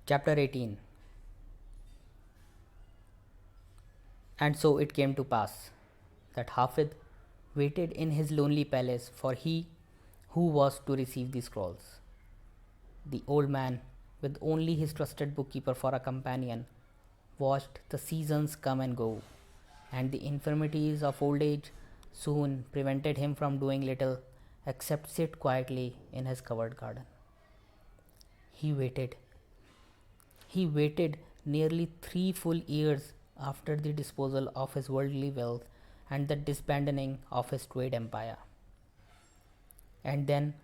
Chapter 18. And so it came to pass that Hafid waited in his lonely palace for he who was to receive the scrolls. The old man, with only his trusted bookkeeper for a companion, watched the seasons come and go, and the infirmities of old age soon prevented him from doing little except sit quietly in his covered garden. He waited. He waited nearly 3 full years after the disposal of his worldly wealth and the disbanding of his trade empire. And then,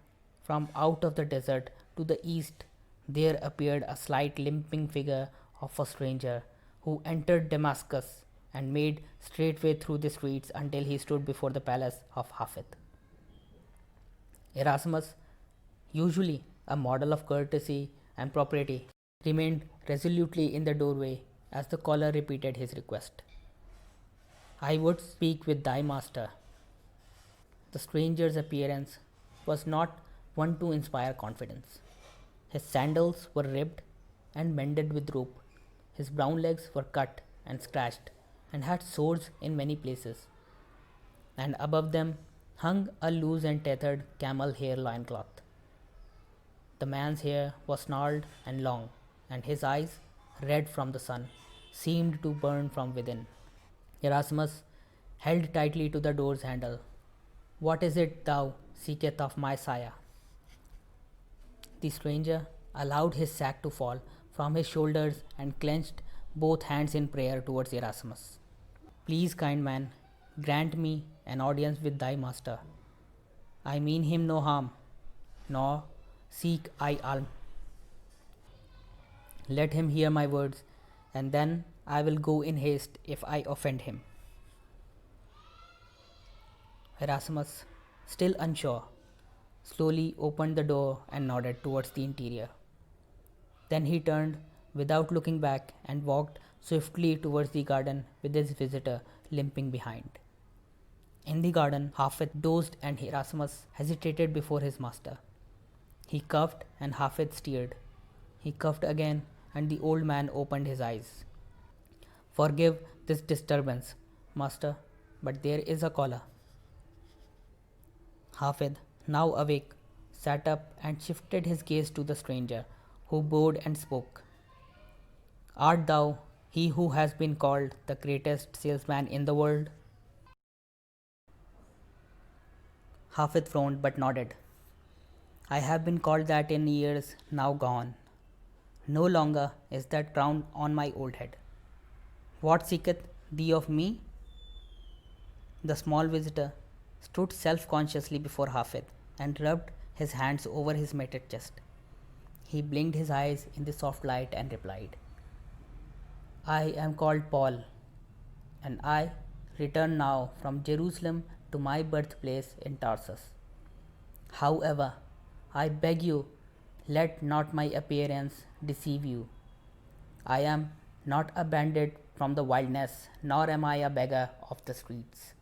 from out of the desert to the east, there appeared a slight limping figure of a stranger who entered Damascus and made straightway through the streets until he stood before the palace of Hafid. Erasmus, usually a model of courtesy and propriety, remained resolutely in the doorway as the caller repeated his request. I would speak with thy master. The stranger's appearance was not one to inspire confidence. His sandals were ribbed and mended with rope. His brown legs were cut and scratched and had sores in many places. And above them hung a loose and tethered camel hair loincloth. The man's hair was snarled and long, and his eyes, red from the sun, seemed to burn from within. Erasmus held tightly to the door's handle. What is it thou seekest of my sire? The stranger allowed his sack to fall from his shoulders and clenched both hands in prayer towards Erasmus. Please, kind man, grant me an audience with thy master. I mean him no harm, nor seek I alms. Let him hear my words, and then I will go in haste if I offend him. Erasmus, still unsure, slowly opened the door and nodded towards the interior. Then he turned without looking back and walked swiftly towards the garden with his visitor limping behind. In the garden, Hafid dozed and Erasmus hesitated before his master. He coughed and Hafid steered. He coughed again and the old man opened his eyes. Forgive this disturbance, master, but there is a caller. Hafid, now awake, sat up and shifted his gaze to the stranger, who bowed and spoke. Art thou he who has been called the greatest salesman in the world? Hafid frowned but nodded. I have been called that in years now gone. No longer is that crown on my old head. What seeketh thee of me? The small visitor stood self-consciously before Hafid and rubbed his hands over his matted chest. He blinked his eyes in the soft light and replied, I am called Paul, and I return now from Jerusalem to my birthplace in Tarsus. However, I beg you, let not my appearance deceive you. I am not a bandit from the wilderness, nor am I a beggar of the streets.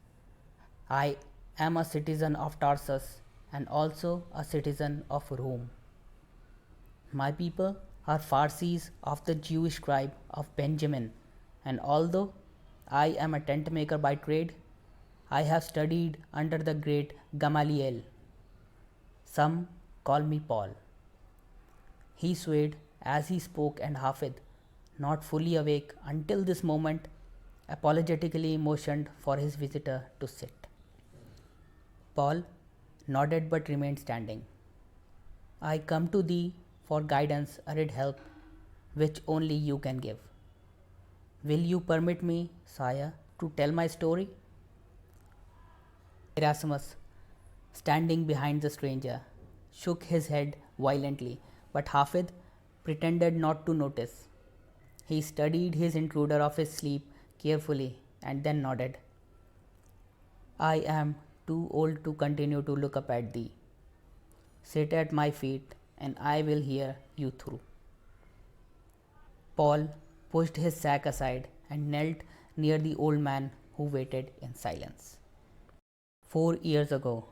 I am a citizen of Tarsus and also a citizen of Rome. My people are Parsis of the Jewish tribe of Benjamin, and although I am a tent maker by trade, I have studied under the great Gamaliel. Some call me Paul. He swayed as he spoke, and Hafid, not fully awake until this moment, apologetically motioned for his visitor to sit. Paul nodded but remained standing. I come to thee for guidance, arid help, which only you can give. Will you permit me, sire, to tell my story? Erasmus, standing behind the stranger, shook his head violently, but Hafid pretended not to notice. He studied his intruder of his sleep carefully and then nodded. I am too old to continue to look up at thee. Sit at my feet and I will hear you through. Paul pushed his sack aside and knelt near the old man who waited in silence. 4 years ago,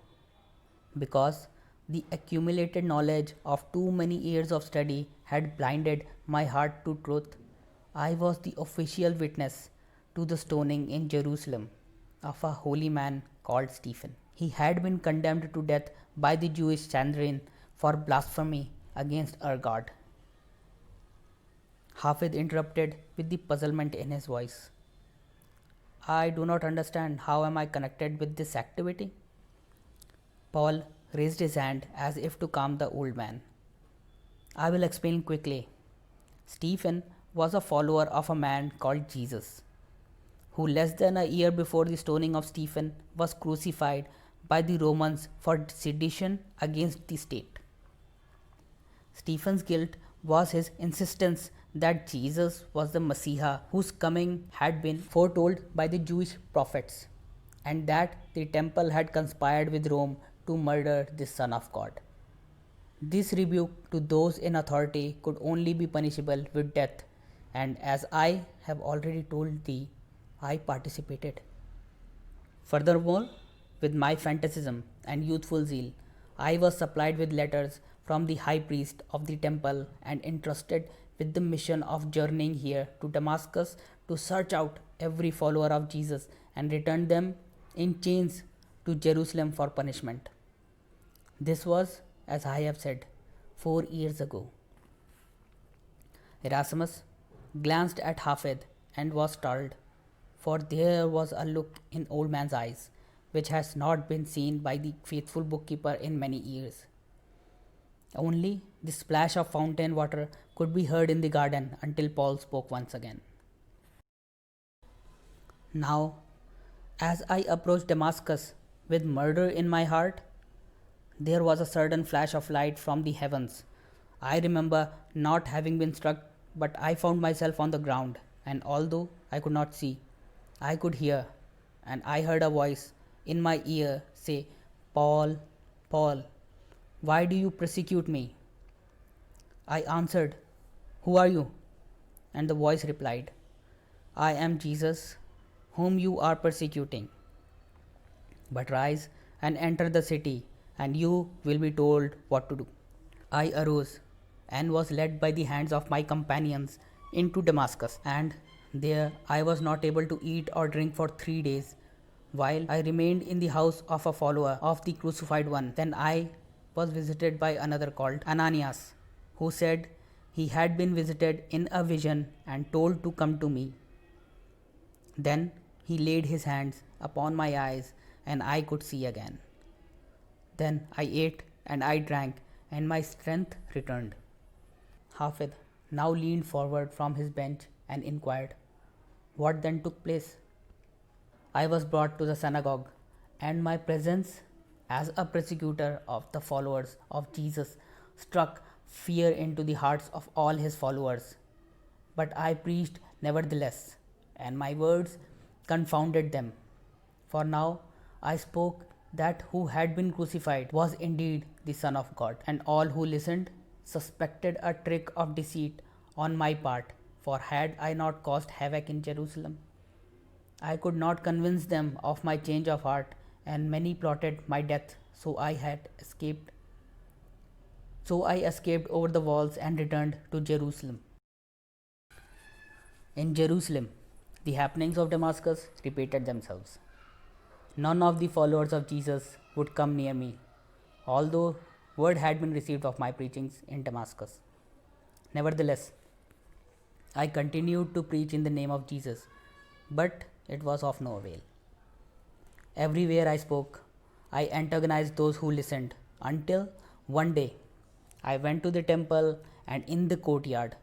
because The accumulated knowledge of too many years of study had blinded my heart to truth. I was the official witness to the stoning in Jerusalem of a holy man called Stephen. He had been condemned to death by the Jewish Sanhedrin for blasphemy against our God. Hafid interrupted with the puzzlement in his voice. I do not understand. How am I connected with this activity? Paul raised his hand as if to calm the old man. I will explain quickly. Stephen was a follower of a man called Jesus, who less than a year before the stoning of Stephen was crucified by the Romans for sedition against the state. Stephen's guilt was his insistence that Jesus was the Messiah whose coming had been foretold by the Jewish prophets, and that the temple had conspired with Rome to murder the Son of God. This rebuke to those in authority could only be punishable with death, and as I have already told thee, I participated. Furthermore, with my fanaticism and youthful zeal, I was supplied with letters from the high priest of the temple and entrusted with the mission of journeying here to Damascus to search out every follower of Jesus and return them in chains to Jerusalem for punishment. This was, as I have said, 4 years ago. Erasmus glanced at Hafid and was startled, for there was a look in old man's eyes which has not been seen by the faithful bookkeeper in many years. Only the splash of fountain water could be heard in the garden until Paul spoke once again. Now, as I approached Damascus with murder in my heart, there was a sudden flash of light from the heavens. I remember not having been struck, but I found myself on the ground, and although I could not see, I could hear, and I heard a voice in my ear say, Paul, Paul, why do you persecute me? I answered, Who are you? And the voice replied, I am Jesus, whom you are persecuting. But rise and enter the city, and you will be told what to do. I arose and was led by the hands of my companions into Damascus, and there I was not able to eat or drink for 3 days, while I remained in the house of a follower of the crucified one. Then I was visited by another called Ananias, who said he had been visited in a vision and told to come to me. Then he laid his hands upon my eyes, and I could see again. Then I ate and I drank, and my strength returned. Hafid now leaned forward from his bench and inquired, What then took place? I was brought to the synagogue, and my presence as a persecutor of the followers of Jesus struck fear into the hearts of all his followers. But I preached nevertheless, and my words confounded them. For now I spoke that who had been crucified was indeed the Son of God, and all who listened suspected a trick of deceit on my part, for had I not caused havoc in Jerusalem, I could not convince them of my change of heart, and many plotted my death, so I escaped over the walls and returned to Jerusalem. In Jerusalem, the happenings of Damascus repeated themselves. None of the followers of Jesus would come near me, although word had been received of my preachings in Damascus. Nevertheless, I continued to preach in the name of Jesus, but it was of no avail. Everywhere I spoke, I antagonized those who listened, until one day I went to the temple, and in the courtyard,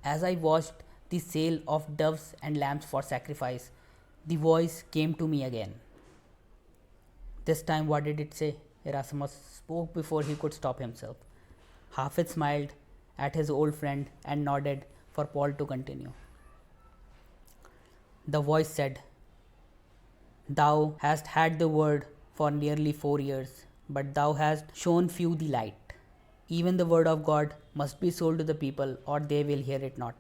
as I watched the sale of doves and lambs for sacrifice, the voice came to me again. This time, what did it say? Erasmus spoke before he could stop himself. Hafid smiled at his old friend and nodded for Paul to continue. The voice said, Thou hast had the word for nearly 4 years, but thou hast shown few the light. Even the word of God must be sold to the people, or they will hear it not.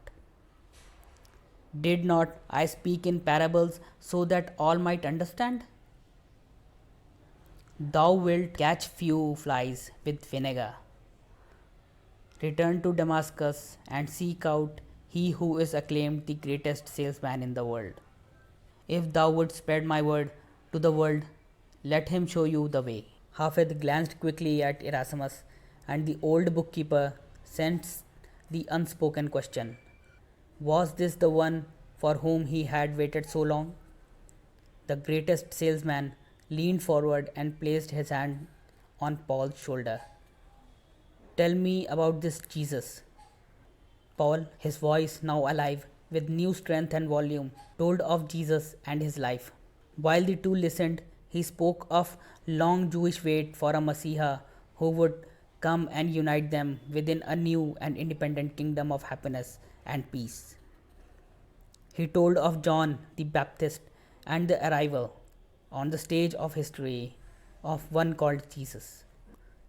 Did not I speak in parables so that all might understand? Thou wilt catch few flies with vinegar. Return to Damascus and seek out he who is acclaimed the greatest salesman in the world. If thou wouldst spread my word to the world, let him show you the way. Hafid glanced quickly at Erasmus, and the old bookkeeper sensed the unspoken question. Was this the one for whom he had waited so long? The greatest salesman leaned forward and placed his hand on Paul's shoulder. Tell me about this Jesus. Paul, his voice now alive with new strength and volume, told of Jesus and his life. While the two listened, he spoke of long Jewish wait for a Messiah who would come and unite them within a new and independent kingdom of happiness and peace. He told of John the Baptist and the arrival on the stage of history of one called Jesus.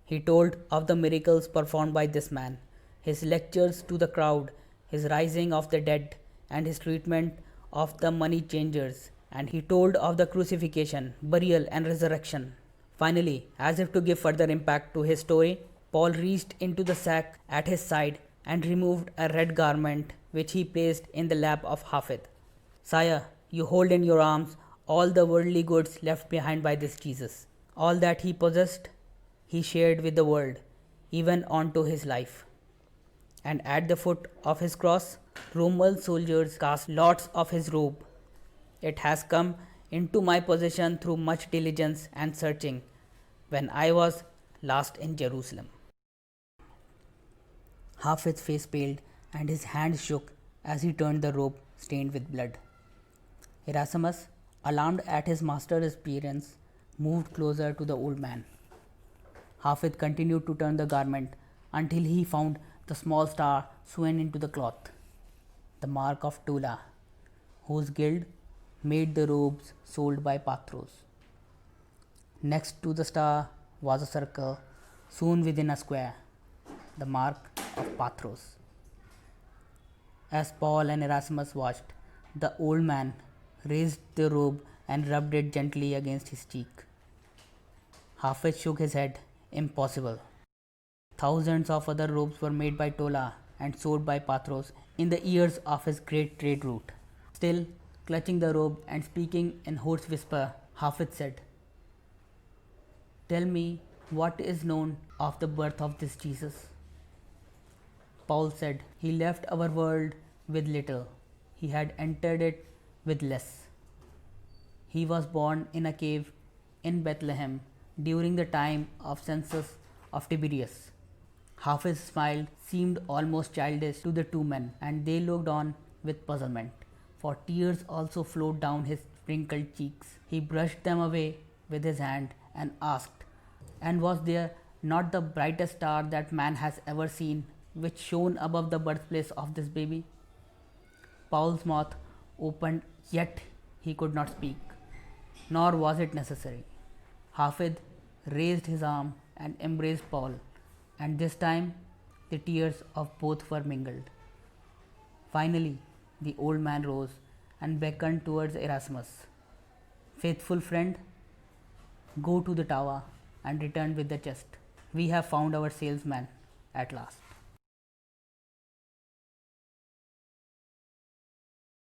He told of the miracles performed by this man, his lectures to the crowd, his rising of the dead, and his treatment of the money changers, and he told of the crucifixion, burial, and resurrection. Finally, as if to give further impact to his story, Paul reached into the sack at his side and removed a red garment which he placed in the lap of Hafid. Sire, you hold in your arms all the worldly goods left behind by this Jesus. All that he possessed, he shared with the world, even unto his life. And at the foot of his cross, Roman soldiers cast lots of his robe. It has come into my possession through much diligence and searching when I was last in Jerusalem. Hafid's face paled and his hands shook as he turned the robe stained with blood. Erasmus, alarmed at his master's appearance, moved closer to the old man. Hafid continued to turn the garment until he found the small star sewn into the cloth, the mark of Tola, whose guild made the robes sold by Patros. Next to the star was a circle sewn within a square, the mark of Patros. As Paul and Erasmus watched, the old man raised the robe and rubbed it gently against his cheek. Hafid shook his head. Impossible. Thousands of other robes were made by Tola and sold by Patros in the years of his great trade route. Still, clutching the robe and speaking in hoarse whisper, Hafid said, Tell me what is known of the birth of this Jesus. Paul said, He left our world with little, he had entered it with less. He was born in a cave in Bethlehem during the time of census of Tiberius. Hafid's smile seemed almost childish to the two men, and they looked on with puzzlement, for tears also flowed down his wrinkled cheeks. He brushed them away with his hand and asked, And was there not the brightest star that man has ever seen, which shone above the birthplace of this baby? Paul's mouth opened, yet he could not speak, nor was it necessary. Hafid raised his arm and embraced Paul, and this time the tears of both were mingled. Finally, the old man rose and beckoned towards Erasmus. Faithful friend, go to the tower and return with the chest. We have found our salesman at last.